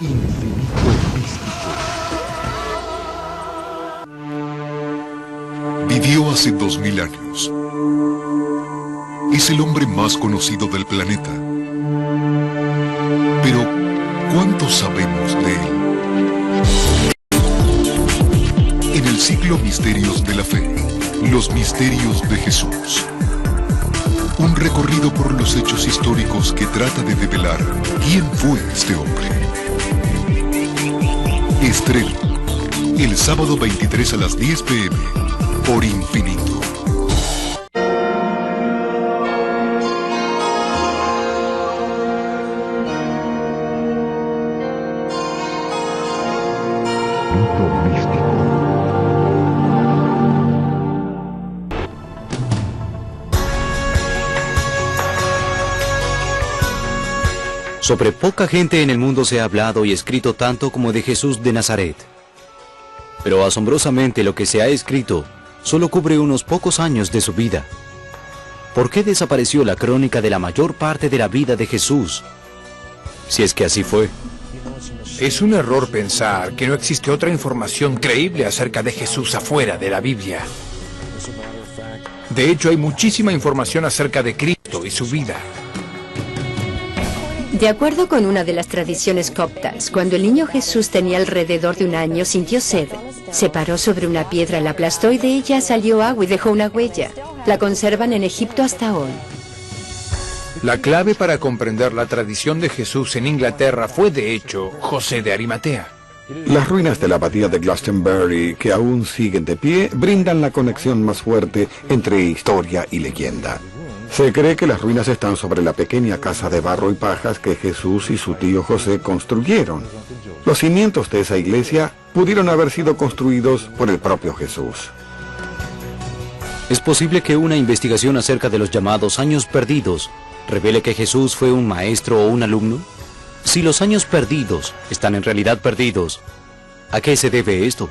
Infinito Místico. Vivió hace 2000 años. Es el hombre más conocido del planeta. Pero, ¿cuánto sabemos de él? En el ciclo Misterios de la Fe, los misterios de Jesús. Un recorrido por los hechos históricos que trata de develar quién fue este hombre. Estreno, el sábado 23 a las 10 p.m. por Infinito. Sobre poca gente en el mundo se ha hablado y escrito tanto como de Jesús de Nazaret. Pero asombrosamente lo que se ha escrito solo cubre unos pocos años de su vida. ¿Por qué desapareció la crónica de la mayor parte de la vida de Jesús? Si es que así fue. Es un error pensar que no existe otra información creíble acerca de Jesús afuera de la Biblia. De hecho, hay muchísima información acerca de Cristo y su vida. De acuerdo con una de las tradiciones coptas, cuando el niño Jesús tenía alrededor de un año, sintió sed. Se paró sobre una piedra, la aplastó y de ella salió agua y dejó una huella. La conservan en Egipto hasta hoy. La clave para comprender la tradición de Jesús en Inglaterra fue, de hecho, José de Arimatea. Las ruinas de la abadía de Glastonbury, que aún siguen de pie, brindan la conexión más fuerte entre historia y leyenda. Se cree que las ruinas están sobre la pequeña casa de barro y pajas que Jesús y su tío José construyeron. Los cimientos de esa iglesia pudieron haber sido construidos por el propio Jesús. ¿Es posible que una investigación acerca de los llamados años perdidos revele que Jesús fue un maestro o un alumno? Si los años perdidos están en realidad perdidos, ¿a qué se debe esto?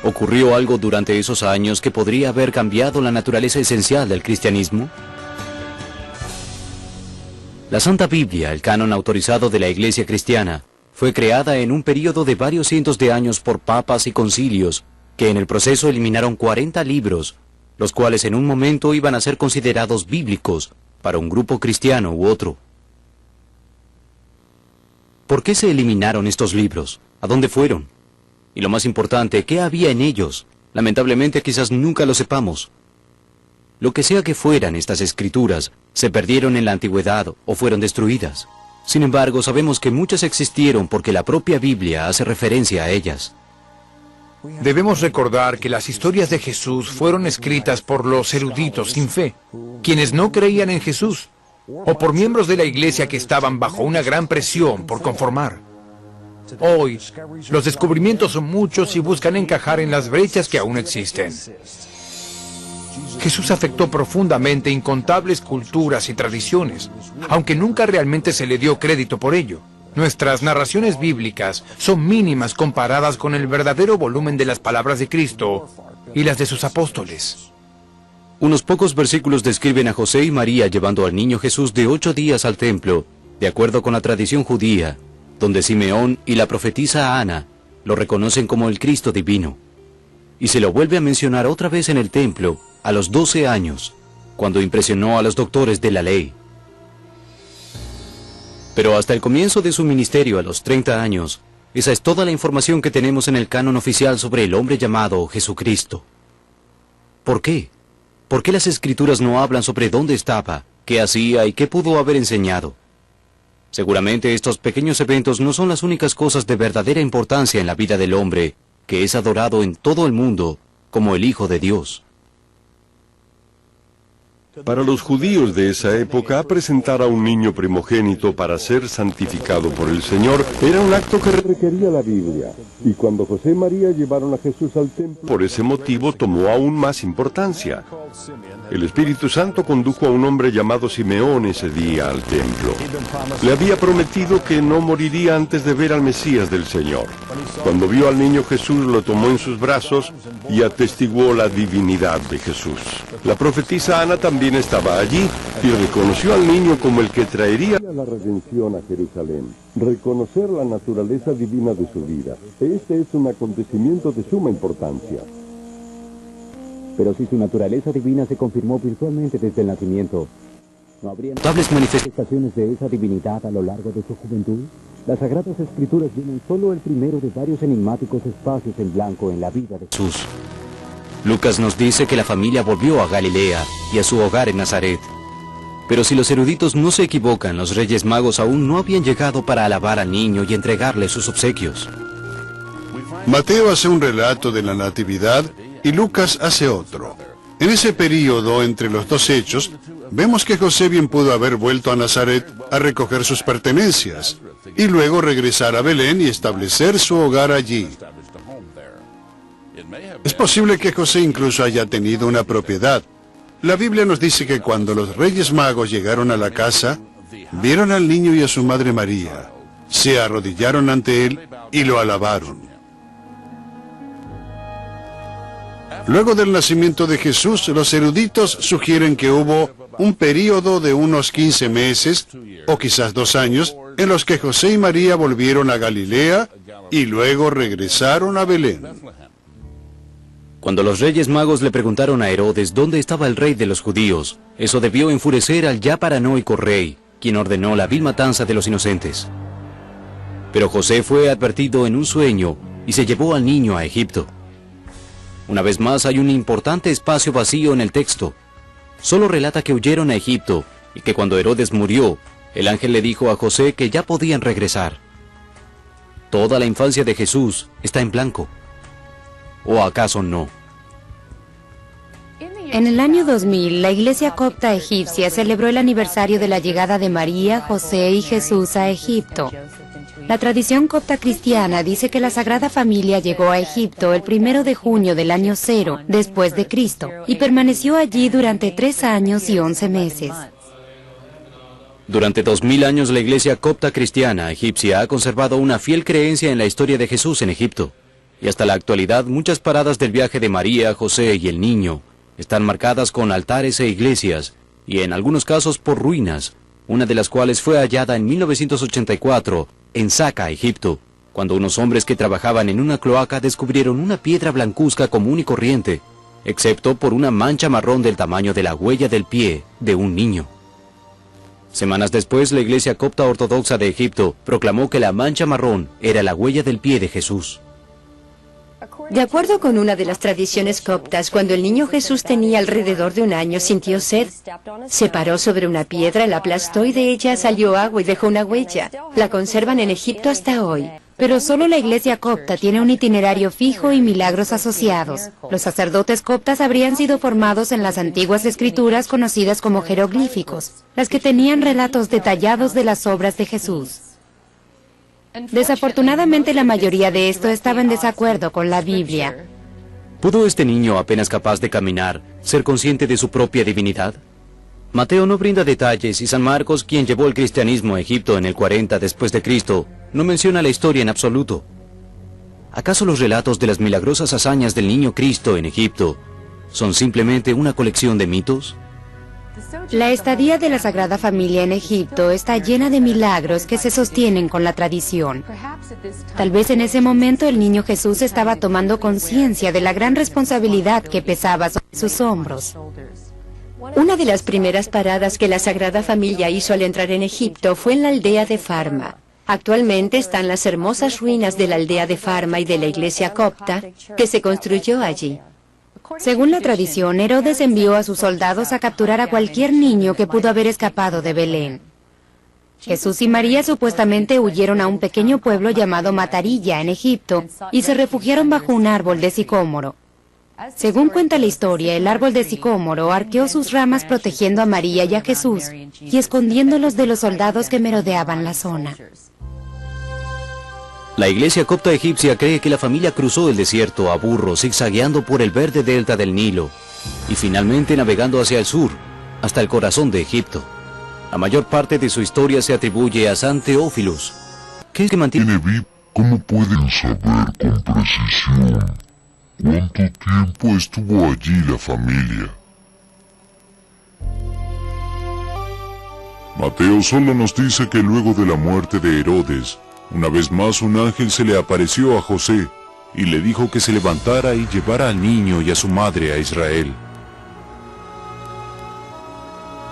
¿Ocurrió algo durante esos años que podría haber cambiado la naturaleza esencial del cristianismo? La Santa Biblia, el canon autorizado de la Iglesia cristiana, fue creada en un período de varios cientos de años por papas y concilios, que en el proceso eliminaron 40 libros, los cuales en un momento iban a ser considerados bíblicos para un grupo cristiano u otro. ¿Por qué se eliminaron estos libros? ¿A dónde fueron? Y lo más importante, ¿qué había en ellos? Lamentablemente quizás nunca lo sepamos. Lo que sea que fueran estas escrituras, se perdieron en la antigüedad o fueron destruidas. Sin embargo, sabemos que muchas existieron porque la propia Biblia hace referencia a ellas. Debemos recordar que las historias de Jesús fueron escritas por los eruditos sin fe, quienes no creían en Jesús, o por miembros de la iglesia que estaban bajo una gran presión por conformar. Hoy, los descubrimientos son muchos y buscan encajar en las brechas que aún existen. Jesús afectó profundamente incontables culturas y tradiciones, aunque nunca realmente se le dio crédito por ello. Nuestras narraciones bíblicas son mínimas comparadas con el verdadero volumen de las palabras de Cristo y las de sus apóstoles. Unos pocos versículos describen a José y María llevando al niño Jesús de 8 días al templo, de acuerdo con la tradición judía, donde Simeón y la profetisa Ana lo reconocen como el Cristo divino. Y se lo vuelve a mencionar otra vez en el templo a los 12 años, cuando impresionó a los doctores de la ley. Pero hasta el comienzo de su ministerio a los 30 años, esa es toda la información que tenemos en el canon oficial sobre el hombre llamado Jesucristo. ¿Por qué? ¿Por qué las escrituras no hablan sobre dónde estaba, qué hacía y qué pudo haber enseñado? Seguramente estos pequeños eventos no son las únicas cosas de verdadera importancia en la vida del hombre, que es adorado en todo el mundo como el Hijo de Dios. Para los judíos de esa época, presentar a un niño primogénito para ser santificado por el Señor era un acto que requería la Biblia. Y cuando José y María llevaron a Jesús al templo, por ese motivo tomó aún más importancia. El Espíritu Santo condujo a un hombre llamado Simeón ese día al templo. Le había prometido que no moriría antes de ver al Mesías del Señor. Cuando vio al niño Jesús, lo tomó en sus brazos y atestiguó la divinidad de Jesús. La profetisa Ana también estaba allí y reconoció al niño como el que traería la redención a Jerusalén. Reconocer la naturaleza divina de su vida. Este es un acontecimiento de suma importancia. Pero si su naturaleza divina se confirmó virtualmente desde el nacimiento, ¿no habría Notables manifestaciones de esa divinidad a lo largo de su juventud? Las Sagradas Escrituras llenan solo el primero de varios enigmáticos espacios en blanco en la vida de Jesús. Lucas nos dice que la familia volvió a Galilea y a su hogar en Nazaret. Pero si los eruditos no se equivocan, los Reyes Magos aún no habían llegado para alabar al niño y entregarle sus obsequios. Mateo hace un relato de la Natividad y Lucas hace otro. En ese período entre los dos hechos, vemos que José bien pudo haber vuelto a Nazaret a recoger sus pertenencias y luego regresar a Belén y establecer su hogar allí. Es posible que José incluso haya tenido una propiedad. La Biblia nos dice que cuando los Reyes Magos llegaron a la casa, vieron al niño y a su madre María, se arrodillaron ante él y lo alabaron. Luego del nacimiento de Jesús, los eruditos sugieren que hubo un período de unos 15 meses, o quizás 2 años, en los que José y María volvieron a Galilea y luego regresaron a Belén. Cuando los Reyes Magos le preguntaron a Herodes dónde estaba el rey de los judíos, eso debió enfurecer al ya paranoico rey, quien ordenó la vil matanza de los inocentes. Pero José fue advertido en un sueño y se llevó al niño a Egipto. Una vez más hay un importante espacio vacío en el texto. Solo relata que huyeron a Egipto y que cuando Herodes murió, el ángel le dijo a José que ya podían regresar. Toda la infancia de Jesús está en blanco. ¿O acaso no? En el año 2000, la Iglesia Copta Egipcia celebró el aniversario de la llegada de María, José y Jesús a Egipto. La tradición copta cristiana dice que la Sagrada Familia llegó a Egipto el 1 de junio del año 0 después de Cristo y permaneció allí durante 3 años y 11 meses. Durante 2000 años la Iglesia Copta Cristiana Egipcia ha conservado una fiel creencia en la historia de Jesús en Egipto. Y hasta la actualidad muchas paradas del viaje de María, José y el niño están marcadas con altares e iglesias, y en algunos casos por ruinas, una de las cuales fue hallada en 1984 en Saqa, Egipto, cuando unos hombres que trabajaban en una cloaca descubrieron una piedra blancuzca común y corriente, excepto por una mancha marrón del tamaño de la huella del pie de un niño. Semanas después, la Iglesia Copta Ortodoxa de Egipto proclamó que la mancha marrón era la huella del pie de Jesús. De acuerdo con una de las tradiciones coptas, cuando el niño Jesús tenía alrededor de 1 año, sintió sed. Se paró sobre una piedra, la aplastó y de ella salió agua y dejó una huella. La conservan en Egipto hasta hoy. Pero solo la Iglesia Copta tiene un itinerario fijo y milagros asociados. Los sacerdotes coptas habrían sido formados en las antiguas escrituras conocidas como jeroglíficos, las que tenían relatos detallados de las obras de Jesús. Desafortunadamente, la mayoría de esto estaba en desacuerdo con la Biblia. ¿Pudo este niño, apenas capaz de caminar, ser consciente de su propia divinidad? Mateo no brinda detalles y San Marcos, quien llevó el cristianismo a Egipto en el 40 después de Cristo, no menciona la historia en absoluto. ¿Acaso los relatos de las milagrosas hazañas del niño Cristo en Egipto son simplemente una colección de mitos? La estadía de la Sagrada Familia en Egipto está llena de milagros que se sostienen con la tradición. Tal vez en ese momento el niño Jesús estaba tomando conciencia de la gran responsabilidad que pesaba sobre sus hombros. Una de las primeras paradas que la Sagrada Familia hizo al entrar en Egipto fue en la aldea de Farma. Actualmente están las hermosas ruinas de la aldea de Farma y de la iglesia copta que se construyó allí. Según la tradición, Herodes envió a sus soldados a capturar a cualquier niño que pudo haber escapado de Belén. Jesús y María supuestamente huyeron a un pequeño pueblo llamado Matarilla, en Egipto, y se refugiaron bajo un árbol de sicómoro. Según cuenta la historia, el árbol de sicómoro arqueó sus ramas protegiendo a María y a Jesús, y escondiéndolos de los soldados que merodeaban la zona. La iglesia copta egipcia cree que la familia cruzó el desierto a burro, zigzagueando por el verde delta del Nilo, y finalmente navegando hacia el sur, hasta el corazón de Egipto. La mayor parte de su historia se atribuye a San Teófilos, que es que mantiene ¿Cómo pueden saber con precisión cuánto tiempo estuvo allí la familia? Mateo solo nos dice que luego de la muerte de Herodes, una vez más un ángel se le apareció a José y le dijo que se levantara y llevara al niño y a su madre a Israel.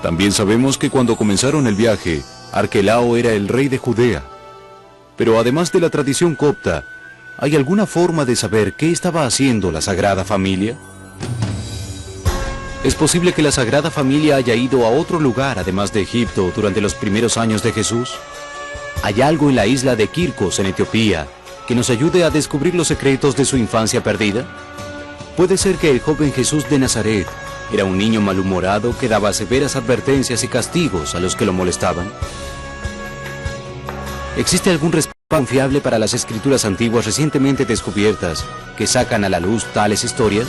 También sabemos que cuando comenzaron el viaje, Arquelao era el rey de Judea. Pero además de la tradición copta, ¿hay alguna forma de saber qué estaba haciendo la Sagrada Familia? ¿Es posible que la Sagrada Familia haya ido a otro lugar además de Egipto durante los primeros años de Jesús? ¿Hay algo en la isla de Quircos, en Etiopía, que nos ayude a descubrir los secretos de su infancia perdida? ¿Puede ser que el joven Jesús de Nazaret era un niño malhumorado que daba severas advertencias y castigos a los que lo molestaban? ¿Existe algún respaldo confiable para las escrituras antiguas recientemente descubiertas que sacan a la luz tales historias?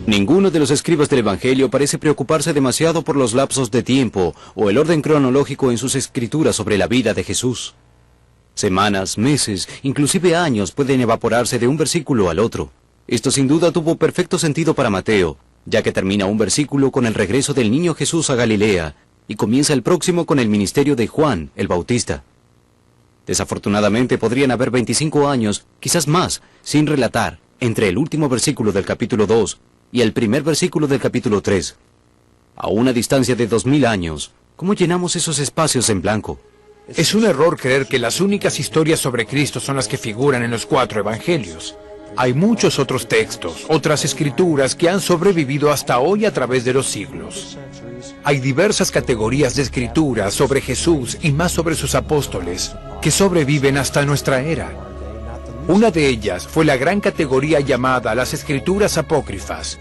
Ninguno de los escribas del Evangelio parece preocuparse demasiado por los lapsos de tiempo o el orden cronológico en sus escrituras sobre la vida de Jesús. Semanas, meses, inclusive años pueden evaporarse de un versículo al otro. Esto sin duda tuvo perfecto sentido para Mateo, ya que termina un versículo con el regreso del niño Jesús a Galilea y comienza el próximo con el ministerio de Juan, el Bautista. Desafortunadamente podrían haber 25 años, quizás más, sin relatar, entre el último versículo del capítulo 2 y el primer versículo del capítulo 3. A una distancia de 2000 años, ¿cómo llenamos esos espacios en blanco? Es un error creer que las únicas historias sobre Cristo son las que figuran en los 4 evangelios. Hay muchos otros textos, otras escrituras que han sobrevivido hasta hoy a través de los siglos. Hay diversas categorías de escrituras sobre Jesús y más sobre sus apóstoles que sobreviven hasta nuestra era. Una de ellas fue la gran categoría llamada las escrituras apócrifas.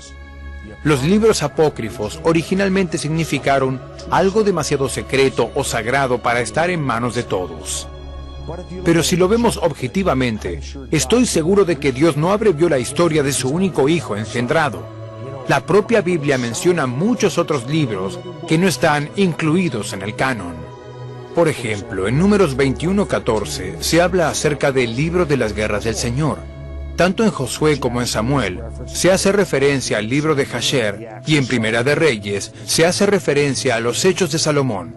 Los libros apócrifos originalmente significaron algo demasiado secreto o sagrado para estar en manos de todos. Pero si lo vemos objetivamente, estoy seguro de que Dios no abrevió la historia de su único hijo engendrado. La propia Biblia menciona muchos otros libros que no están incluidos en el canon. Por ejemplo, en Números 21:14 se habla acerca del libro de las guerras del Señor. Tanto en Josué como en Samuel se hace referencia al libro de Jasher y en Primera de Reyes se hace referencia a los hechos de Salomón.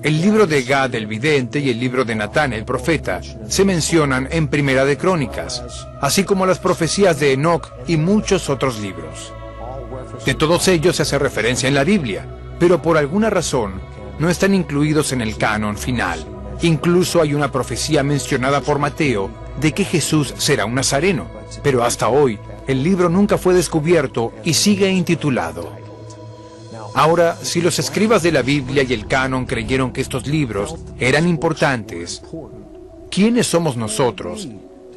El libro de Gad el vidente y el libro de Natán el profeta se mencionan en Primera de Crónicas, así como las profecías de Enoc y muchos otros libros. De todos ellos se hace referencia en la Biblia, pero por alguna razón no están incluidos en el canon final. Incluso hay una profecía mencionada por Mateo de que Jesús será un nazareno, pero hasta hoy el libro nunca fue descubierto y sigue intitulado. Ahora, si los escribas de la Biblia y el canon creyeron que estos libros eran importantes, ¿quiénes somos nosotros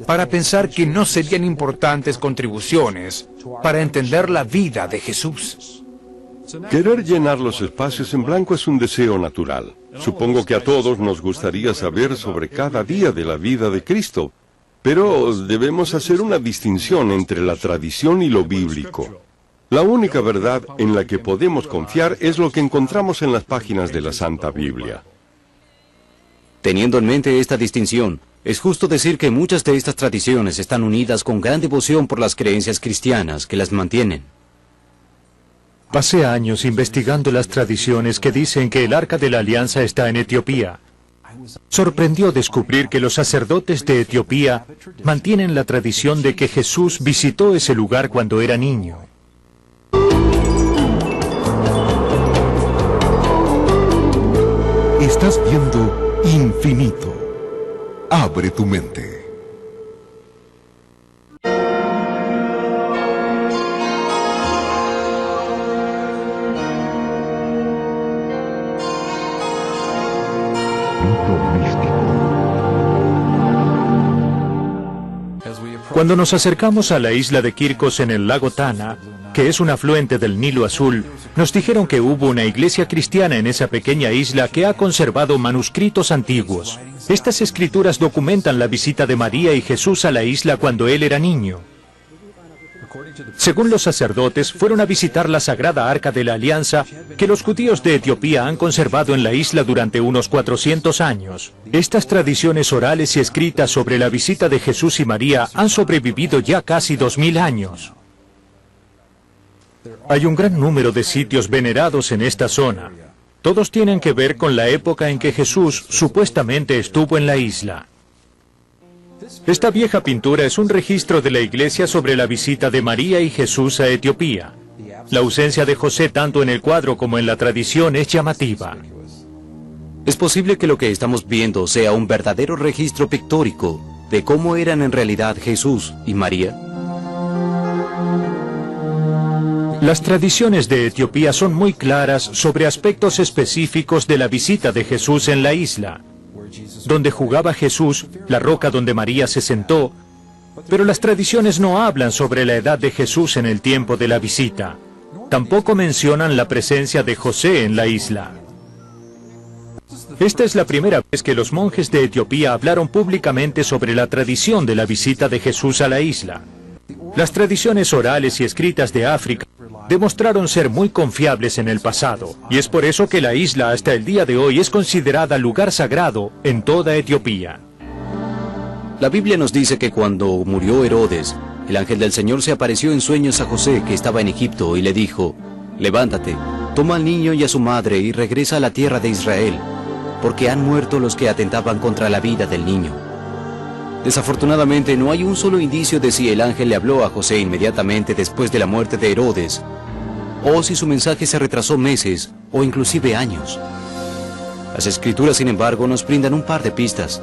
para pensar que no serían importantes contribuciones para entender la vida de Jesús? Querer llenar los espacios en blanco es un deseo natural. Supongo que a todos nos gustaría saber sobre cada día de la vida de Cristo, pero debemos hacer una distinción entre la tradición y lo bíblico. La única verdad en la que podemos confiar es lo que encontramos en las páginas de la Santa Biblia. Teniendo en mente esta distinción, es justo decir que muchas de estas tradiciones están unidas con gran devoción por las creencias cristianas que las mantienen. Pasé años investigando las tradiciones que dicen que el Arca de la Alianza está en Etiopía. Sorprendió descubrir que los sacerdotes de Etiopía mantienen la tradición de que Jesús visitó ese lugar cuando era niño. Estás viendo Infinito. Abre tu mente. Cuando nos acercamos a la isla de Quircos en el lago Tana, que es un afluente del Nilo Azul, nos dijeron que hubo una iglesia cristiana en esa pequeña isla que ha conservado manuscritos antiguos. Estas escrituras documentan la visita de María y Jesús a la isla cuando él era niño. Según los sacerdotes, fueron a visitar la Sagrada Arca de la Alianza que los judíos de Etiopía han conservado en la isla durante unos 400 años. Estas tradiciones orales y escritas sobre la visita de Jesús y María han sobrevivido ya casi 2000 años. Hay un gran número de sitios venerados en esta zona. Todos tienen que ver con la época en que Jesús supuestamente estuvo en la isla. Esta vieja pintura es un registro de la iglesia sobre la visita de María y Jesús a Etiopía. La ausencia de José tanto en el cuadro como en la tradición es llamativa. Es posible que lo que estamos viendo sea un verdadero registro pictórico de cómo eran en realidad Jesús y María. Las tradiciones de Etiopía son muy claras sobre aspectos específicos de la visita de Jesús en la isla. Donde jugaba Jesús, la roca donde María se sentó, pero las tradiciones no hablan sobre la edad de Jesús en el tiempo de la visita. Tampoco mencionan la presencia de José en la isla. Esta es la primera vez que los monjes de Etiopía hablaron públicamente sobre la tradición de la visita de Jesús a la isla. Las tradiciones orales y escritas de África demostraron ser muy confiables en el pasado, y es por eso que la isla hasta el día de hoy es considerada lugar sagrado en toda Etiopía. La Biblia nos dice que cuando murió Herodes, el ángel del Señor se apareció en sueños a José, que estaba en Egipto, y le dijo: «Levántate, toma al niño y a su madre y regresa a la tierra de Israel, porque han muerto los que atentaban contra la vida del niño». Desafortunadamente, no hay un solo indicio de si el ángel le habló a José inmediatamente después de la muerte de Herodes, o si su mensaje se retrasó meses o inclusive años. Las Escrituras, sin embargo, nos brindan un par de pistas.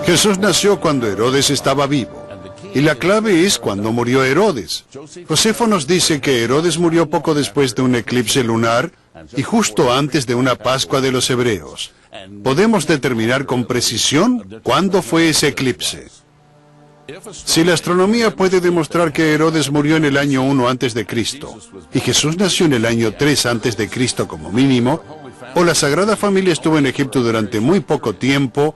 Jesús nació cuando Herodes estaba vivo, y la clave es cuando murió Herodes. Josefo nos dice que Herodes murió poco después de un eclipse lunar y justo antes de una Pascua de los hebreos. Podemos determinar con precisión cuándo fue ese eclipse. Si la astronomía puede demostrar que Herodes murió en el año 1 antes de Cristo y Jesús nació en el año 3 antes de Cristo como mínimo, o la Sagrada Familia estuvo en Egipto durante muy poco tiempo,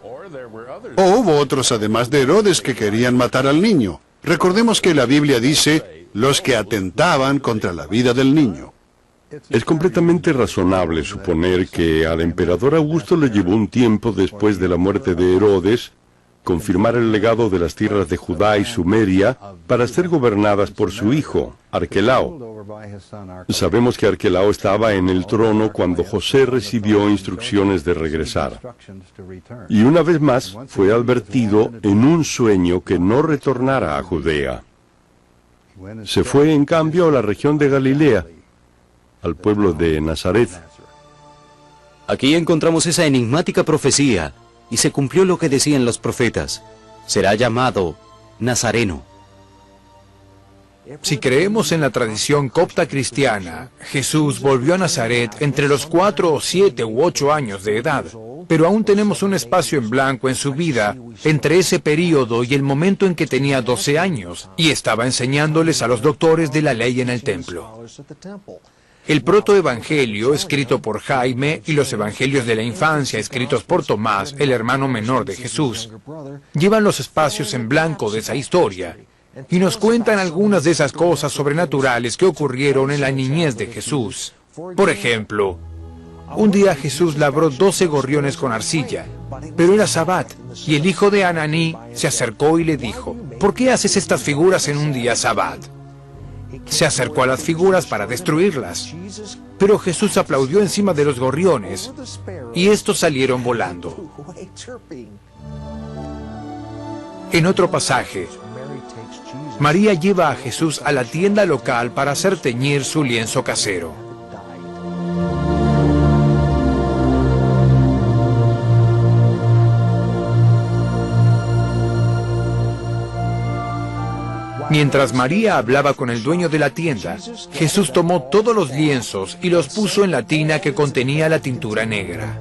o hubo otros además de Herodes que querían matar al niño. Recordemos que la Biblia dice los que atentaban contra la vida del niño. Es completamente razonable suponer que al emperador Augusto le llevó un tiempo después de la muerte de Herodes confirmar el legado de las tierras de Judá y Sumeria para ser gobernadas por su hijo, Arquelao. Sabemos que Arquelao estaba en el trono cuando José recibió instrucciones de regresar. Y una vez más fue advertido en un sueño que no retornara a Judea. Se fue en cambio a la región de Galilea, al pueblo de Nazaret. Aquí encontramos esa enigmática profecía, y se cumplió lo que decían los profetas: será llamado Nazareno. Si creemos en la tradición copta cristiana, Jesús volvió a Nazaret entre los 4 o 7 u 8 años de edad, pero aún tenemos un espacio en blanco en su vida entre ese período y el momento en que tenía 12 años y estaba enseñándoles a los doctores de la ley en el templo. El protoevangelio, escrito por Jaime, y los evangelios de la infancia, escritos por Tomás, el hermano menor de Jesús, llevan los espacios en blanco de esa historia y nos cuentan algunas de esas cosas sobrenaturales que ocurrieron en la niñez de Jesús. Por ejemplo, un día Jesús labró 12 gorriones con arcilla, pero era Sabbat, y el hijo de Ananí se acercó y le dijo: ¿por qué haces estas figuras en un día Sabbat? Se acercó a las figuras para destruirlas, pero Jesús aplaudió encima de los gorriones y estos salieron volando. En otro pasaje, María lleva a Jesús a la tienda local para hacer teñir su lienzo casero. Mientras María hablaba con el dueño de la tienda, Jesús tomó todos los lienzos y los puso en la tina que contenía la tintura negra.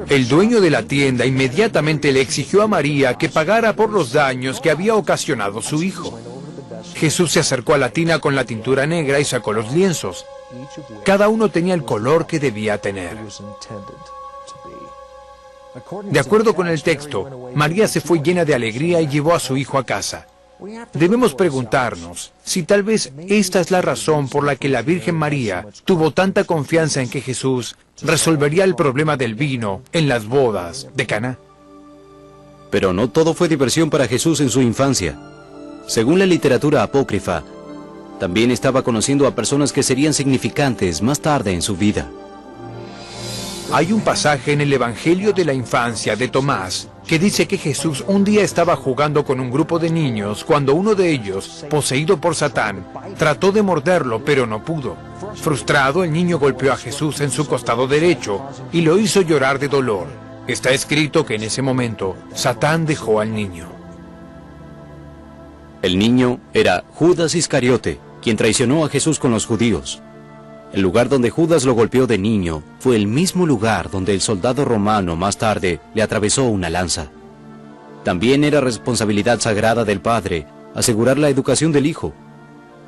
El dueño de la tienda inmediatamente le exigió a María que pagara por los daños que había ocasionado su hijo. Jesús se acercó a la tina con la tintura negra y sacó los lienzos. Cada uno tenía el color que debía tener. De acuerdo con el texto, María se fue llena de alegría y llevó a su hijo a casa. Debemos preguntarnos si tal vez esta es la razón por la que la Virgen María tuvo tanta confianza en que Jesús resolvería el problema del vino en las bodas de Caná. Pero no todo fue diversión para Jesús en su infancia. Según la literatura apócrifa, también estaba conociendo a personas que serían significantes más tarde en su vida. Hay un pasaje en el Evangelio de la Infancia de Tomás que dice que Jesús un día estaba jugando con un grupo de niños cuando uno de ellos, poseído por Satán, trató de morderlo pero no pudo. Frustrado, el niño golpeó a Jesús en su costado derecho y lo hizo llorar de dolor. Está escrito que en ese momento Satán dejó al niño. El niño era Judas Iscariote, quien traicionó a Jesús con los judíos. El lugar donde Judas lo golpeó de niño fue el mismo lugar donde el soldado romano más tarde le atravesó una lanza. También era responsabilidad sagrada del padre asegurar la educación del hijo.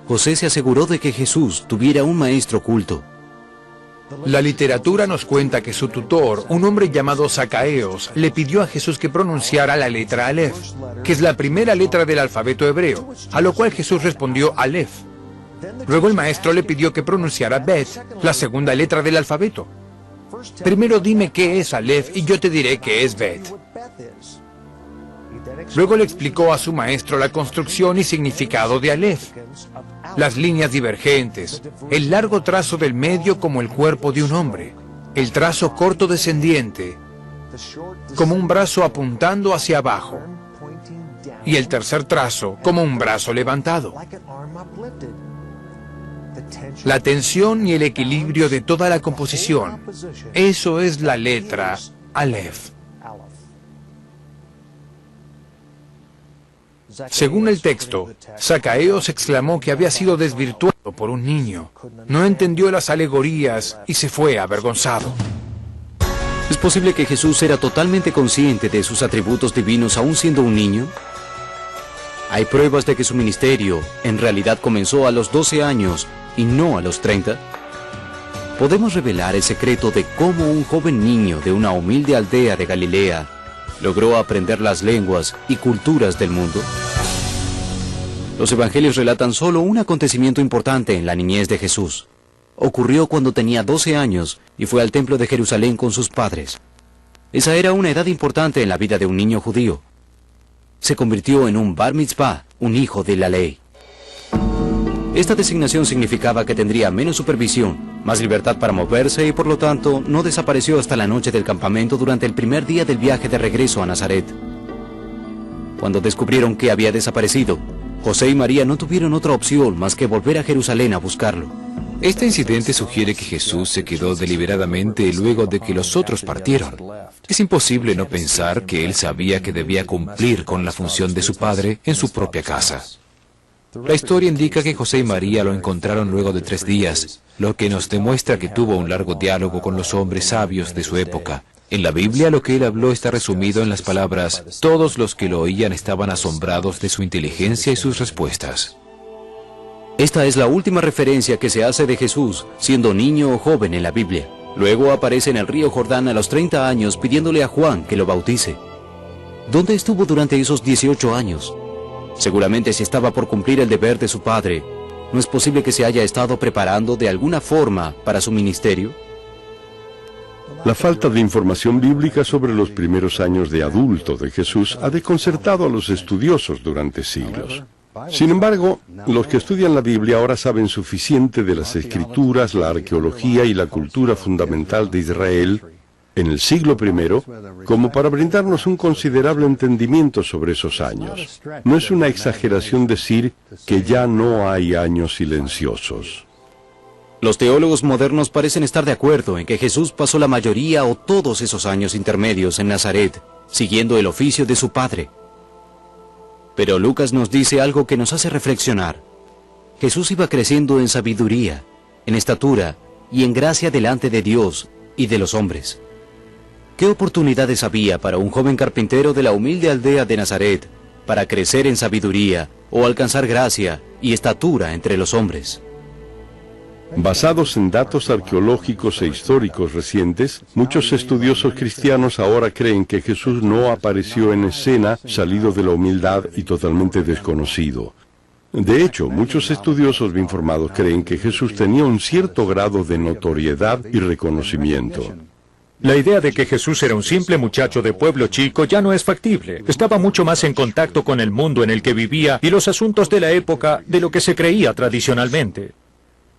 José se aseguró de que Jesús tuviera un maestro culto. La literatura nos cuenta que su tutor, un hombre llamado Zacaeos, le pidió a Jesús que pronunciara la letra Aleph, que es la primera letra del alfabeto hebreo, a lo cual Jesús respondió Aleph. Luego el maestro le pidió que pronunciara Bet, la segunda letra del alfabeto. Primero dime qué es Aleph y yo te diré qué es Bet. Luego le explicó a su maestro la construcción y significado de Aleph, las líneas divergentes, el largo trazo del medio como el cuerpo de un hombre, el trazo corto descendiente, como un brazo apuntando hacia abajo, y el tercer trazo como un brazo levantado. La tensión y el equilibrio de toda la composición, eso es la letra Aleph. Según el texto, Zacaeos exclamó que había sido desvirtuado por un niño. No entendió las alegorías y se fue avergonzado. ¿Es posible que Jesús era totalmente consciente de sus atributos divinos aún siendo un niño? ¿Hay pruebas de que su ministerio en realidad comenzó a los 12 años y no a los 30? ¿Podemos revelar el secreto de cómo un joven niño de una humilde aldea de Galilea logró aprender las lenguas y culturas del mundo? Los evangelios relatan solo un acontecimiento importante en la niñez de Jesús. Ocurrió cuando tenía 12 años y fue al templo de Jerusalén con sus padres. Esa era una edad importante en la vida de un niño judío. Se convirtió en un bar mitzvah, un hijo de la ley. Esta designación significaba que tendría menos supervisión, más libertad para moverse y por lo tanto no desapareció hasta la noche del campamento durante el primer día del viaje de regreso a Nazaret. Cuando descubrieron que había desaparecido, José y María no tuvieron otra opción más que volver a Jerusalén a buscarlo. Este incidente sugiere que Jesús se quedó deliberadamente luego de que los otros partieron. Es imposible no pensar que él sabía que debía cumplir con la función de su padre en su propia casa. La historia indica que José y María lo encontraron luego de 3 días, lo que nos demuestra que tuvo un largo diálogo con los hombres sabios de su época. En la Biblia lo que él habló está resumido en las palabras: todos los que lo oían estaban asombrados de su inteligencia y sus respuestas. Esta es la última referencia que se hace de Jesús siendo niño o joven en la Biblia. Luego aparece en el río Jordán a los 30 años pidiéndole a Juan que lo bautice. ¿Dónde estuvo durante esos 18 años? Seguramente si estaba por cumplir el deber de su padre, ¿no es posible que se haya estado preparando de alguna forma para su ministerio? La falta de información bíblica sobre los primeros años de adulto de Jesús ha desconcertado a los estudiosos durante siglos. Sin embargo, los que estudian la Biblia ahora saben suficiente de las escrituras, la arqueología y la cultura fundamental de Israel en el siglo I como para brindarnos un considerable entendimiento sobre esos años. No es una exageración decir que ya no hay años silenciosos. Los teólogos modernos parecen estar de acuerdo en que Jesús pasó la mayoría o todos esos años intermedios en Nazaret, siguiendo el oficio de su padre. Pero Lucas nos dice algo que nos hace reflexionar. Jesús iba creciendo en sabiduría, en estatura y en gracia delante de Dios y de los hombres. ¿Qué oportunidades había para un joven carpintero de la humilde aldea de Nazaret para crecer en sabiduría o alcanzar gracia y estatura entre los hombres? Basados en datos arqueológicos e históricos recientes, muchos estudiosos cristianos ahora creen que Jesús no apareció en escena, salido de la humildad y totalmente desconocido. De hecho, muchos estudiosos bien formados creen que Jesús tenía un cierto grado de notoriedad y reconocimiento. La idea de que Jesús era un simple muchacho de pueblo chico ya no es factible. Estaba mucho más en contacto con el mundo en el que vivía y los asuntos de la época de lo que se creía tradicionalmente.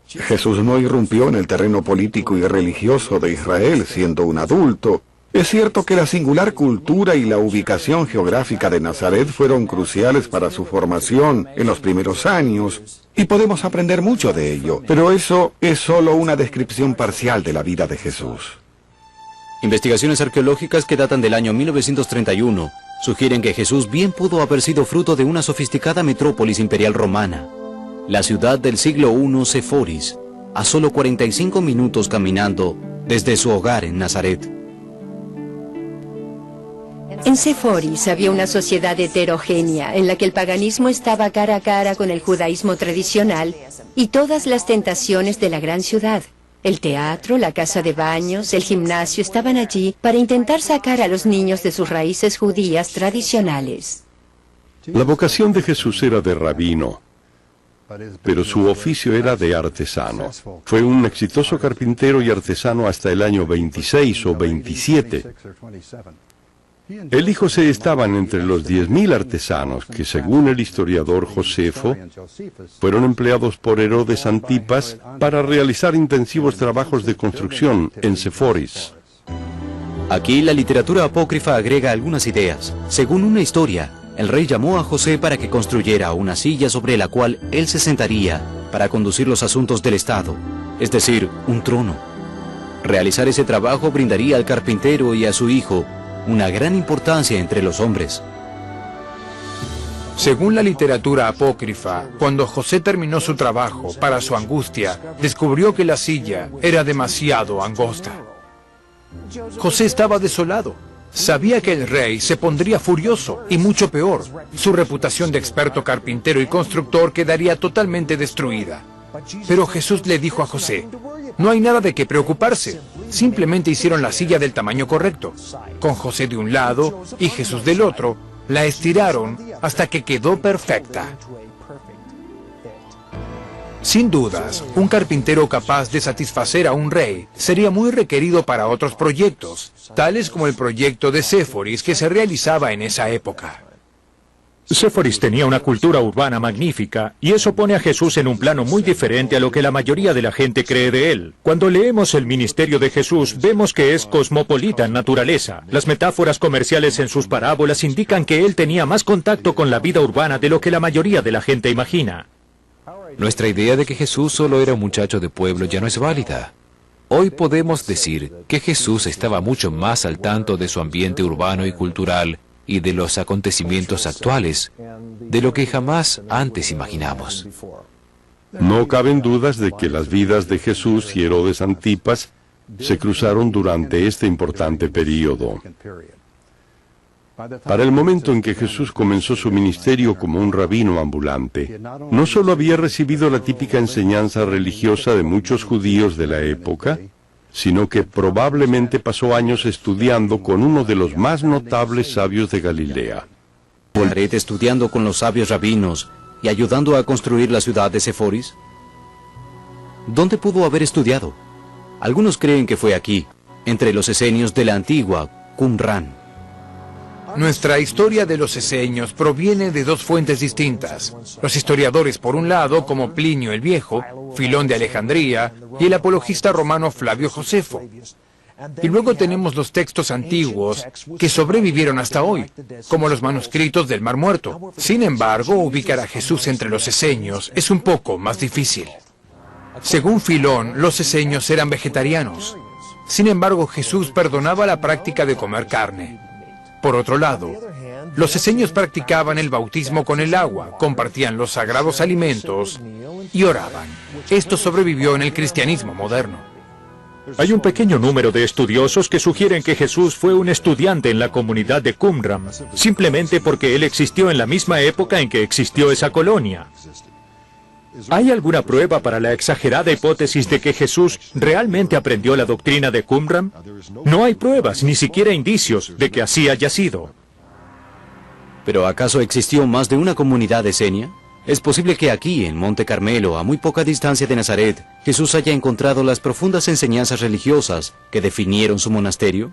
Jesús no irrumpió en el terreno político y religioso de Israel siendo un adulto. Es cierto que la singular cultura y la ubicación geográfica de Nazaret fueron cruciales para su formación en los primeros años, y podemos aprender mucho de ello, pero eso es solo una descripción parcial de la vida de Jesús. Investigaciones arqueológicas que datan del año 1931 sugieren que Jesús bien pudo haber sido fruto de una sofisticada metrópolis imperial romana. La ciudad del siglo I, Séforis, a solo 45 minutos caminando desde su hogar en Nazaret. En Séforis había una sociedad heterogénea en la que el paganismo estaba cara a cara con el judaísmo tradicional y todas las tentaciones de la gran ciudad. El teatro, la casa de baños, el gimnasio estaban allí para intentar sacar a los niños de sus raíces judías tradicionales. La vocación de Jesús era de rabino, pero su oficio era de artesano. Fue un exitoso carpintero y artesano hasta el año 26 o 27. Él y José estaban entre los 10.000 artesanos que, según el historiador Josefo, fueron empleados por Herodes Antipas para realizar intensivos trabajos de construcción en Séforis. Aquí la literatura apócrifa agrega algunas ideas. Según una historia, el rey llamó a José para que construyera una silla sobre la cual él se sentaría para conducir los asuntos del Estado, es decir, un trono. Realizar ese trabajo brindaría al carpintero y a su hijo una gran importancia entre los hombres. Según la literatura apócrifa, cuando José terminó su trabajo, para su angustia, descubrió que la silla era demasiado angosta. José estaba desolado. Sabía que el rey se pondría furioso, y mucho peor, su reputación de experto carpintero y constructor quedaría totalmente destruida. Pero Jesús le dijo a José: no hay nada de qué preocuparse. Simplemente hicieron la silla del tamaño correcto. Con José de un lado y Jesús del otro, la estiraron hasta que quedó perfecta. Sin dudas, un carpintero capaz de satisfacer a un rey sería muy requerido para otros proyectos, tales como el proyecto de Séforis que se realizaba en esa época. Séforis tenía una cultura urbana magnífica, y eso pone a Jesús en un plano muy diferente a lo que la mayoría de la gente cree de él. Cuando leemos el ministerio de Jesús, vemos que es cosmopolita en naturaleza. Las metáforas comerciales en sus parábolas indican que él tenía más contacto con la vida urbana de lo que la mayoría de la gente imagina. Nuestra idea de que Jesús solo era un muchacho de pueblo ya no es válida. Hoy podemos decir que Jesús estaba mucho más al tanto de su ambiente urbano y cultural y de los acontecimientos actuales, de lo que jamás antes imaginamos. No caben dudas de que las vidas de Jesús y Herodes Antipas se cruzaron durante este importante período. Para el momento en que Jesús comenzó su ministerio como un rabino ambulante, no solo había recibido la típica enseñanza religiosa de muchos judíos de la época, sino que probablemente pasó años estudiando con uno de los más notables sabios de Galilea. ¿Nazaret estudiando con los sabios rabinos y ayudando a construir la ciudad de Séforis? ¿Dónde pudo haber estudiado? Algunos creen que fue aquí, entre los esenios de la antigua Qumran. Nuestra historia de los esenios proviene de dos fuentes distintas. Los historiadores, por un lado, como Plinio el Viejo, Filón de Alejandría y el apologista romano Flavio Josefo. Y luego tenemos los textos antiguos que sobrevivieron hasta hoy, como los manuscritos del Mar Muerto. Sin embargo, ubicar a Jesús entre los esenios es un poco más difícil. Según Filón, los esenios eran vegetarianos. Sin embargo, Jesús perdonaba la práctica de comer carne. Por otro lado, los esenios practicaban el bautismo con el agua, compartían los sagrados alimentos y oraban. Esto sobrevivió en el cristianismo moderno. Hay un pequeño número de estudiosos que sugieren que Jesús fue un estudiante en la comunidad de Qumran, simplemente porque él existió en la misma época en que existió esa colonia. ¿Hay alguna prueba para la exagerada hipótesis de que Jesús realmente aprendió la doctrina de Qumran? No hay pruebas, ni siquiera indicios, de que así haya sido. ¿Pero acaso existió más de una comunidad esenia? ¿Es posible que aquí, en Monte Carmelo, a muy poca distancia de Nazaret, Jesús haya encontrado las profundas enseñanzas religiosas que definieron su monasterio?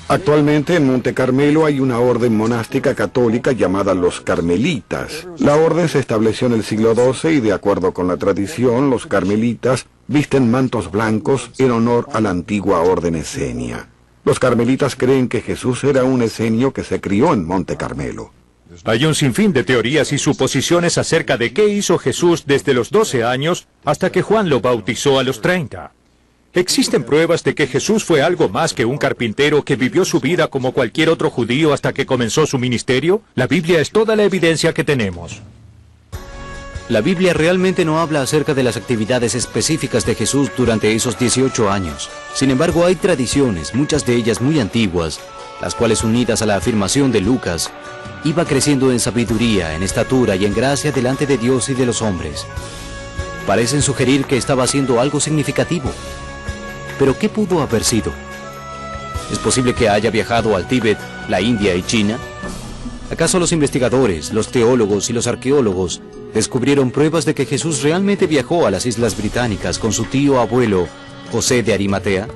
Actualmente en Monte Carmelo hay una orden monástica católica llamada los Carmelitas. La orden se estableció en el siglo XII y de acuerdo con la tradición, los carmelitas visten mantos blancos en honor a la antigua orden esenia. Los carmelitas creen que Jesús era un esenio que se crió en Monte Carmelo. Hay un sinfín de teorías y suposiciones acerca de qué hizo Jesús desde los 12 años hasta que Juan lo bautizó a los 30. ¿Existen pruebas de que Jesús fue algo más que un carpintero que vivió su vida como cualquier otro judío hasta que comenzó su ministerio? La Biblia es toda la evidencia que tenemos. La Biblia realmente no habla acerca de las actividades específicas de Jesús durante esos 18 años. Sin embargo, hay tradiciones, muchas de ellas muy antiguas, las cuales unidas a la afirmación de Lucas, iba creciendo en sabiduría, en estatura y en gracia delante de Dios y de los hombres. Parecen sugerir que estaba haciendo algo significativo. ¿Pero qué pudo haber sido? ¿Es posible que haya viajado al Tíbet, la India y China? ¿Acaso los investigadores, los teólogos y los arqueólogos descubrieron pruebas de que Jesús realmente viajó a las Islas Británicas con su tío abuelo, José de Arimatea?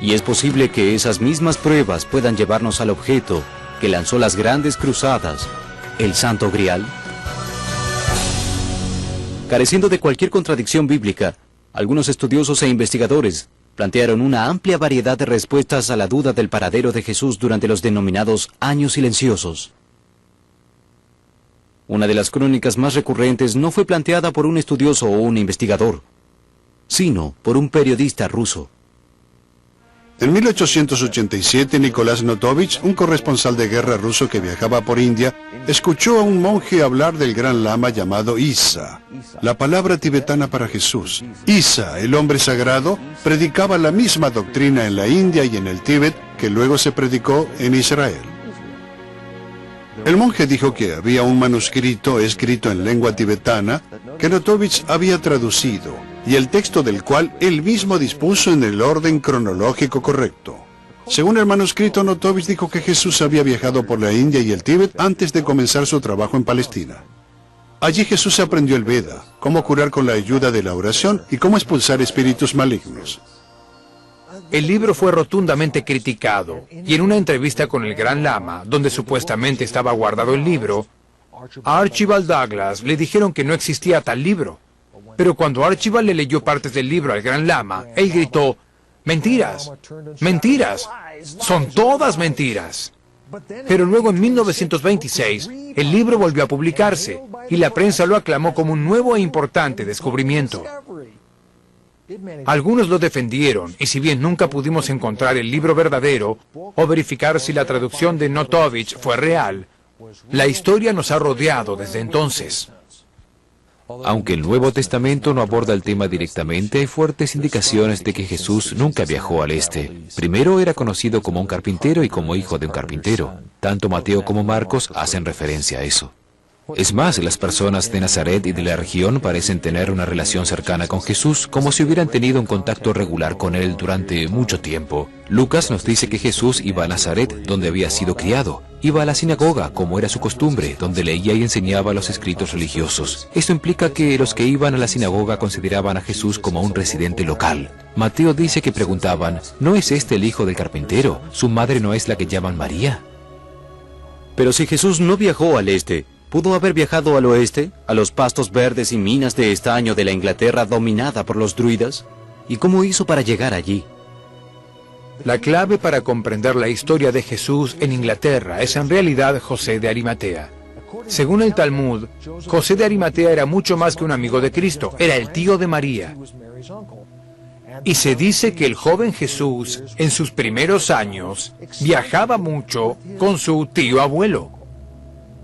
¿Y es posible que esas mismas pruebas puedan llevarnos al objeto que lanzó las grandes cruzadas, el Santo Grial? Careciendo de cualquier contradicción bíblica, algunos estudiosos e investigadores plantearon una amplia variedad de respuestas a la duda del paradero de Jesús durante los denominados años silenciosos. Una de las crónicas más recurrentes no fue planteada por un estudioso o un investigador, sino por un periodista ruso. En 1887, Nikolás Notovich, un corresponsal de guerra ruso que viajaba por India, escuchó a un monje hablar del gran lama llamado Isa, la palabra tibetana para Jesús. Isa, el hombre sagrado, predicaba la misma doctrina en la India y en el Tíbet que luego se predicó en Israel. El monje dijo que había un manuscrito escrito en lengua tibetana que Notovich había traducido, y el texto del cual él mismo dispuso en el orden cronológico correcto. Según el manuscrito, Notovich dijo que Jesús había viajado por la India y el Tíbet antes de comenzar su trabajo en Palestina. Allí Jesús aprendió el Veda, cómo curar con la ayuda de la oración y cómo expulsar espíritus malignos. El libro fue rotundamente criticado, y en una entrevista con el Gran Lama, donde supuestamente estaba guardado el libro, a Archibald Douglas le dijeron que no existía tal libro. Pero cuando Archibald le leyó partes del libro al Gran Lama, él gritó, ¡mentiras! ¡Mentiras! ¡Son todas mentiras! Pero luego en 1926, el libro volvió a publicarse, y la prensa lo aclamó como un nuevo e importante descubrimiento. Algunos lo defendieron, y si bien nunca pudimos encontrar el libro verdadero, o verificar si la traducción de Notovich fue real, la historia nos ha rodeado desde entonces. Aunque el Nuevo Testamento no aborda el tema directamente, hay fuertes indicaciones de que Jesús nunca viajó al este. Primero era conocido como un carpintero y como hijo de un carpintero. Tanto Mateo como Marcos hacen referencia a eso. Es más, las personas de Nazaret y de la región parecen tener una relación cercana con Jesús, como si hubieran tenido un contacto regular con él durante mucho tiempo. Lucas nos dice que Jesús iba a Nazaret, donde había sido criado. Iba a la sinagoga, como era su costumbre, donde leía y enseñaba los escritos religiosos. Esto implica que los que iban a la sinagoga consideraban a Jesús como un residente local. Mateo dice que preguntaban, ¿no es este el hijo del carpintero? ¿Su madre no es la que llaman María? Pero si Jesús no viajó al este, ¿pudo haber viajado al oeste, a los pastos verdes y minas de estaño de la Inglaterra dominada por los druidas? ¿Y cómo hizo para llegar allí? La clave para comprender la historia de Jesús en Inglaterra es en realidad José de Arimatea. Según el Talmud, José de Arimatea era mucho más que un amigo de Cristo, era el tío de María. Y se dice que el joven Jesús, en sus primeros años, viajaba mucho con su tío abuelo.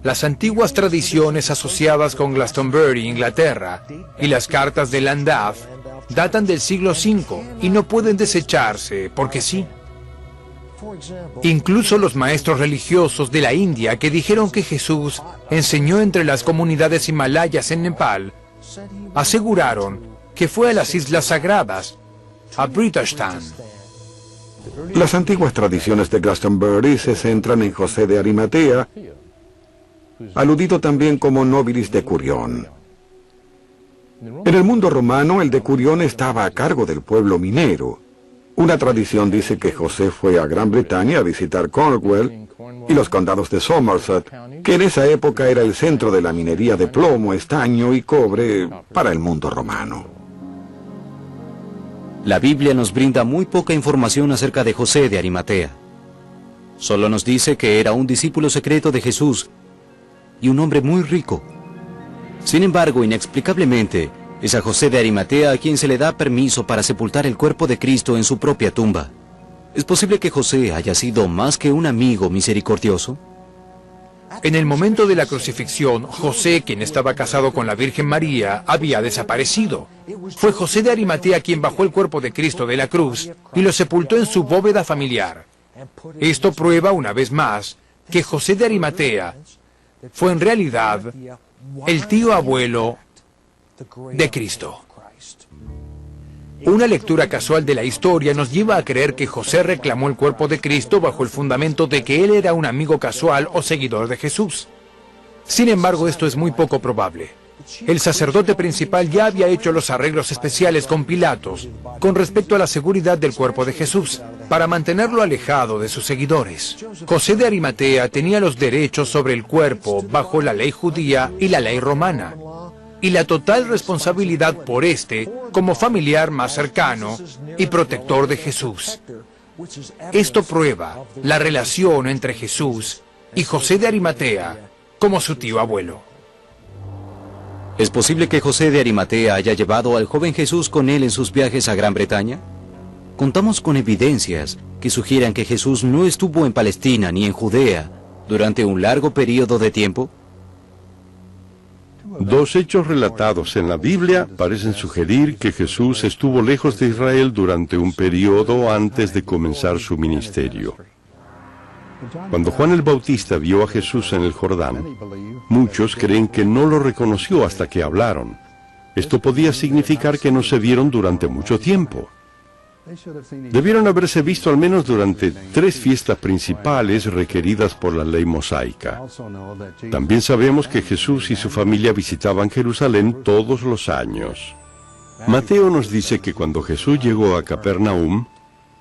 Las antiguas tradiciones asociadas con Glastonbury, Inglaterra, y las cartas de Llandaff datan del siglo V y no pueden desecharse porque sí. Incluso los maestros religiosos de la India que dijeron que Jesús enseñó entre las comunidades himalayas en Nepal, aseguraron que fue a las Islas Sagradas, a Britishtan. Las antiguas tradiciones de Glastonbury se centran en José de Arimatea, aludido también como nobilis decurión. En el mundo romano, el decurión estaba a cargo del pueblo minero. Una tradición dice que José fue a Gran Bretaña a visitar Cornwall y los condados de Somerset, que en esa época era el centro de la minería de plomo, estaño y cobre para el mundo romano. La Biblia nos brinda muy poca información acerca de José de Arimatea. Solo nos dice que era un discípulo secreto de Jesús y un hombre muy rico. Sin embargo, inexplicablemente, es a José de Arimatea a quien se le da permiso para sepultar el cuerpo de Cristo en su propia tumba. ¿Es posible que José haya sido más que un amigo misericordioso? En el momento de la crucifixión, José, quien estaba casado con la Virgen María, había desaparecido. Fue José de Arimatea quien bajó el cuerpo de Cristo de la cruz y lo sepultó en su bóveda familiar. Esto prueba una vez más que José de Arimatea fue en realidad el tío abuelo de Cristo. Una lectura casual de la historia nos lleva a creer que José reclamó el cuerpo de Cristo bajo el fundamento de que él era un amigo casual o seguidor de Jesús. Sin embargo, esto es muy poco probable. El sacerdote principal ya había hecho los arreglos especiales con Pilatos con respecto a la seguridad del cuerpo de Jesús, para mantenerlo alejado de sus seguidores. José de Arimatea tenía los derechos sobre el cuerpo bajo la ley judía y la ley romana, y la total responsabilidad por este como familiar más cercano y protector de Jesús. Esto prueba la relación entre Jesús y José de Arimatea como su tío abuelo. ¿Es posible que José de Arimatea haya llevado al joven Jesús con él en sus viajes a Gran Bretaña? Contamos con evidencias que sugieran que Jesús no estuvo en Palestina ni en Judea durante un largo periodo de tiempo. Dos hechos relatados en la Biblia parecen sugerir que Jesús estuvo lejos de Israel durante un periodo antes de comenzar su ministerio. Cuando Juan el Bautista vio a Jesús en el Jordán, muchos creen que no lo reconoció hasta que hablaron. Esto podía significar que no se vieron durante mucho tiempo. Debieron haberse visto al menos durante 3 fiestas principales requeridas por la ley mosaica. También sabemos que Jesús y su familia visitaban Jerusalén todos los años. Mateo nos dice que cuando Jesús llegó a Capernaum,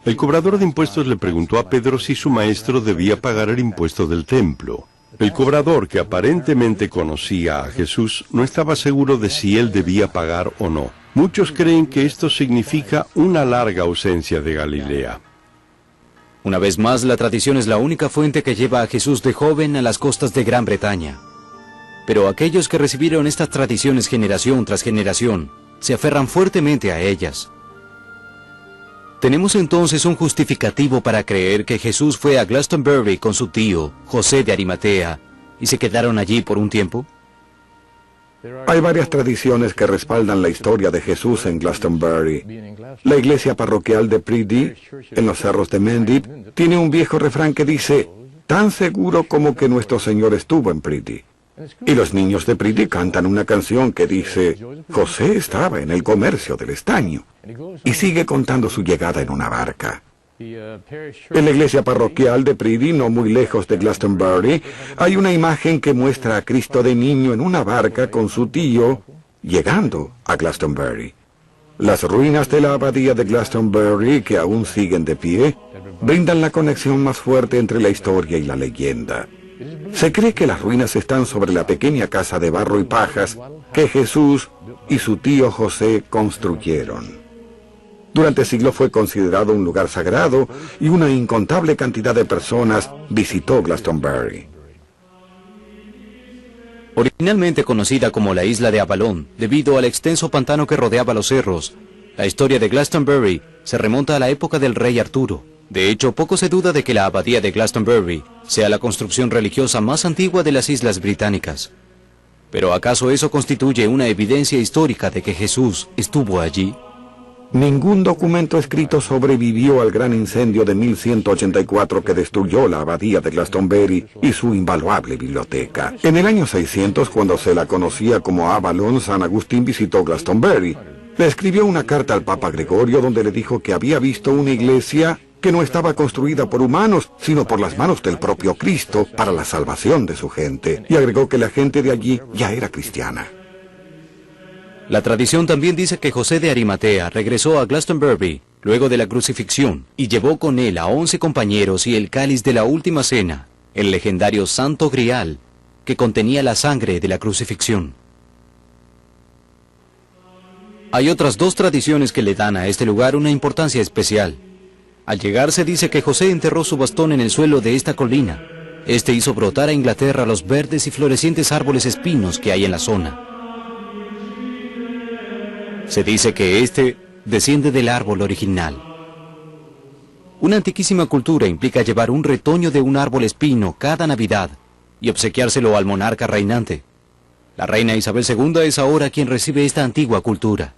el cobrador de impuestos le preguntó a Pedro si su maestro debía pagar el impuesto del templo. El cobrador, que aparentemente conocía a Jesús, no estaba seguro de si él debía pagar o no. Muchos creen que esto significa una larga ausencia de Galilea. Una vez más, la tradición es la única fuente que lleva a Jesús de joven a las costas de Gran Bretaña. Pero aquellos que recibieron estas tradiciones generación tras generación, se aferran fuertemente a ellas. Tenemos entonces un justificativo para creer que Jesús fue a Glastonbury con su tío, José de Arimatea, y se quedaron allí por un tiempo. Hay varias tradiciones que respaldan la historia de Jesús en Glastonbury. La iglesia parroquial de Priddy, en los cerros de Mendip, tiene un viejo refrán que dice, tan seguro como que nuestro Señor estuvo en Priddy. Y los niños de Priddy cantan una canción que dice, José estaba en el comercio del estaño, y sigue contando su llegada en una barca. En la iglesia parroquial de Priddy, no muy lejos de Glastonbury, hay una imagen que muestra a Cristo de niño en una barca con su tío, llegando a Glastonbury. Las ruinas de la abadía de Glastonbury, que aún siguen de pie, brindan la conexión más fuerte entre la historia y la leyenda. Se cree que las ruinas están sobre la pequeña casa de barro y pajas que Jesús y su tío José construyeron. Durante siglos fue considerado un lugar sagrado y una incontable cantidad de personas visitó Glastonbury. Originalmente conocida como la isla de Avalon, debido al extenso pantano que rodeaba los cerros, la historia de Glastonbury se remonta a la época del rey Arturo. De hecho, poco se duda de que la abadía de Glastonbury sea la construcción religiosa más antigua de las Islas Británicas. ¿Pero acaso eso constituye una evidencia histórica de que Jesús estuvo allí? Ningún documento escrito sobrevivió al gran incendio de 1184 que destruyó la abadía de Glastonbury y su invaluable biblioteca. En el año 600, cuando se la conocía como Avalon, San Agustín visitó Glastonbury. Le escribió una carta al Papa Gregorio donde le dijo que había visto una iglesia que no estaba construida por humanos, sino por las manos del propio Cristo para la salvación de su gente. Y agregó que la gente de allí ya era cristiana. La tradición también dice que José de Arimatea regresó a Glastonbury luego de la crucifixión y llevó con él a 11 compañeros y el cáliz de la última cena, el legendario Santo Grial, que contenía la sangre de la crucifixión. Hay otras dos tradiciones que le dan a este lugar una importancia especial. Al llegar se dice que José enterró su bastón en el suelo de esta colina. Este hizo brotar a Inglaterra los verdes y florecientes árboles espinos que hay en la zona. Se dice que este desciende del árbol original. Una antiquísima cultura implica llevar un retoño de un árbol espino cada Navidad y obsequiárselo al monarca reinante. La reina Isabel II es ahora quien recibe esta antigua cultura.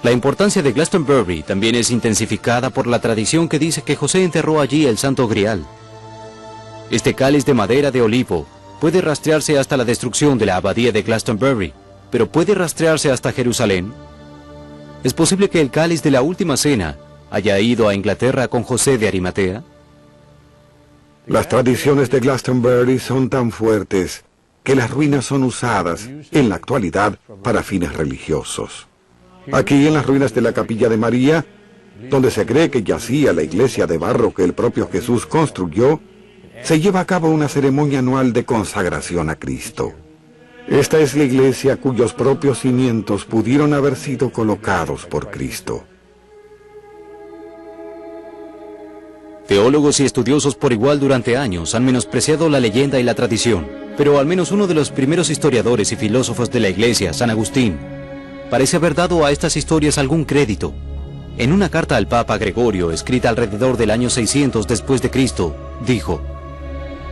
La importancia de Glastonbury también es intensificada por la tradición que dice que José enterró allí el Santo Grial. Este cáliz de madera de olivo puede rastrearse hasta la destrucción de la abadía de Glastonbury, pero ¿puede rastrearse hasta Jerusalén? ¿Es posible que el cáliz de la última cena haya ido a Inglaterra con José de Arimatea? Las tradiciones de Glastonbury son tan fuertes que las ruinas son usadas en la actualidad para fines religiosos. Aquí en las ruinas de la Capilla de María, donde se cree que yacía la iglesia de barro que el propio Jesús construyó, se lleva a cabo una ceremonia anual de consagración a Cristo. Esta es la iglesia cuyos propios cimientos pudieron haber sido colocados por Cristo. Teólogos y estudiosos por igual durante años han menospreciado la leyenda y la tradición, pero al menos uno de los primeros historiadores y filósofos de la iglesia, San Agustín, parece haber dado a estas historias algún crédito. En una carta al Papa Gregorio, escrita alrededor del año 600 después de Cristo, dijo: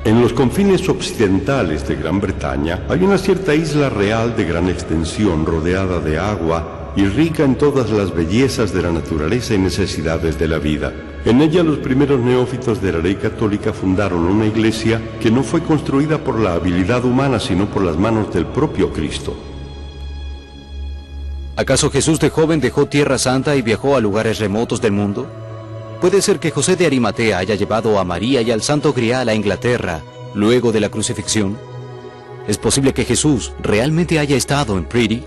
En los confines occidentales de Gran Bretaña hay una cierta isla real de gran extensión, rodeada de agua y rica en todas las bellezas de la naturaleza y necesidades de la vida. En ella los primeros neófitos de la ley católica fundaron una iglesia que no fue construida por la habilidad humana, sino por las manos del propio Cristo. ¿Acaso Jesús de joven dejó Tierra Santa y viajó a lugares remotos del mundo? ¿Puede ser que José de Arimatea haya llevado a María y al Santo Grial a Inglaterra luego de la crucifixión? ¿Es posible que Jesús realmente haya estado en Priddy?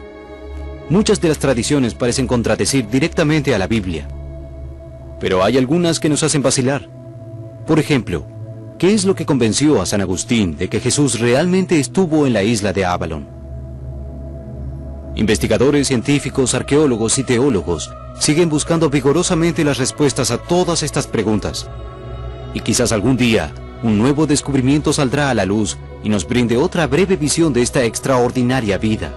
Muchas de las tradiciones parecen contradecir directamente a la Biblia, pero hay algunas que nos hacen vacilar. Por ejemplo, ¿qué es lo que convenció a San Agustín de que Jesús realmente estuvo en la isla de Avalon? Investigadores, científicos, arqueólogos y teólogos siguen buscando vigorosamente las respuestas a todas estas preguntas. Y quizás algún día, un nuevo descubrimiento saldrá a la luz y nos brinde otra breve visión de esta extraordinaria vida.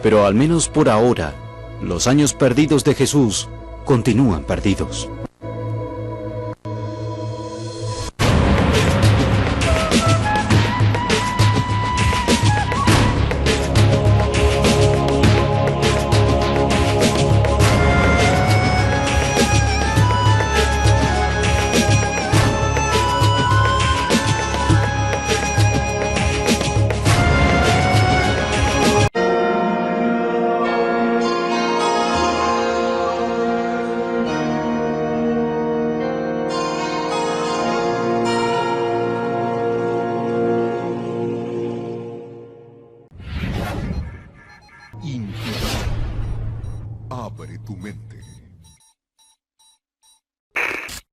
Pero al menos por ahora, los años perdidos de Jesús continúan perdidos. Abre tu mente.